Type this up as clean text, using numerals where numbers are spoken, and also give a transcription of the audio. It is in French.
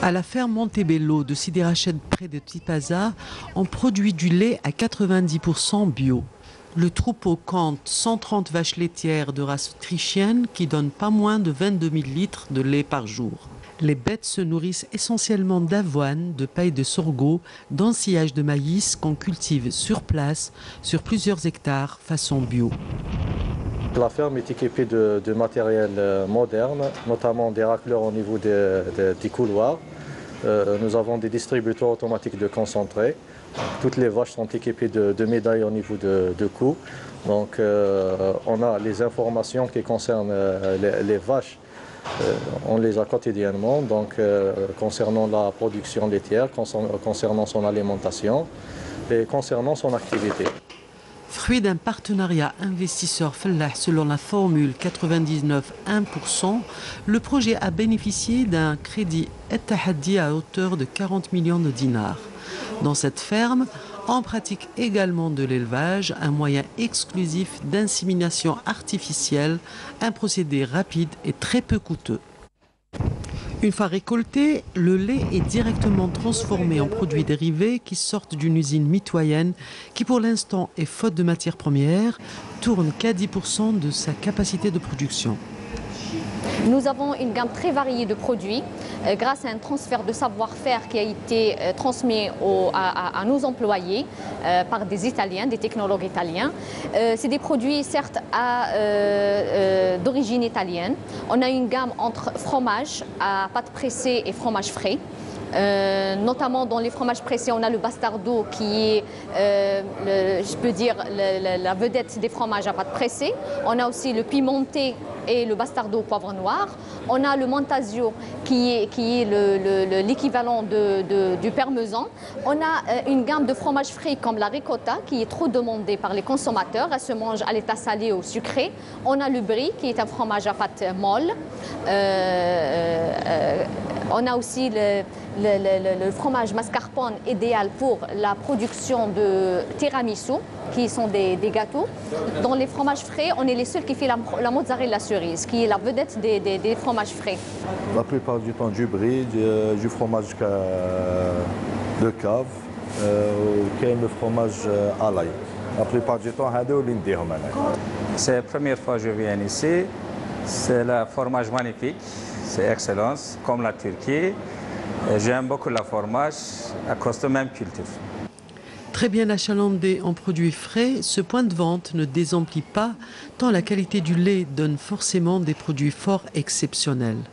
À la ferme Montebello de Sidi Rached près de Tipaza, on produit du lait à 90% bio. Le troupeau compte 130 vaches laitières de race autrichienne qui donnent pas moins de 22 000 litres de lait par jour. Les bêtes se nourrissent essentiellement d'avoine, de paille de sorgho, d'ensilage de maïs qu'on cultive sur place sur plusieurs hectares façon bio. La ferme est équipée de matériel moderne, notamment des racleurs au niveau des couloirs. Nous avons des distributeurs automatiques de concentré. Toutes les vaches sont équipées de médailles au niveau de cou. Donc on a les informations qui concernent les vaches, on les a quotidiennement, donc concernant la production laitière, concernant son alimentation et concernant son activité. Fruit d'un partenariat investisseur-fellah selon la formule 99-1%, le projet a bénéficié d'un crédit Ettahaddi à hauteur de 40 millions de dinars. Dans cette ferme, on pratique également de l'élevage, un moyen exclusif d'insémination artificielle, un procédé rapide et très peu coûteux. Une fois récolté, le lait est directement transformé en produits dérivés qui sortent d'une usine mitoyenne qui pour l'instant, et faute de matières premières, tourne qu'à 10% de sa capacité de production. Nous avons une gamme très variée de produits grâce à un transfert de savoir-faire qui a été transmis à nos employés par des Italiens, des technologues italiens. C'est des produits certes d'origine italienne. On a une gamme entre fromage à pâte pressée et fromage frais. Notamment dans les fromages pressés, on a le bastardo qui est, je peux dire, la vedette des fromages à pâte pressée. On a aussi le pimenté et le bastardo au poivre noir. On a le montasio qui est l'équivalent du parmesan. On a une gamme de fromages frais comme la ricotta qui est trop demandée par les consommateurs. Elle se mange à l'état salé ou sucré. On a le brie qui est un fromage à pâte molle. On a aussi le fromage mascarpone idéal pour la production de tiramisu, qui sont des gâteaux. Dans les fromages frais, on est les seuls qui font la mozzarella cerise, qui est la vedette des fromages frais. La plupart du temps du brie, du fromage de cave, ou le fromage à l'ail. La plupart du temps, c'est la première fois que je viens ici. C'est le fromage magnifique. C'est excellence, comme la Turquie. J'aime beaucoup le fromage à cause de la même culture. Très bien achalandé en produits frais, ce point de vente ne désemplit pas tant la qualité du lait donne forcément des produits fort exceptionnels.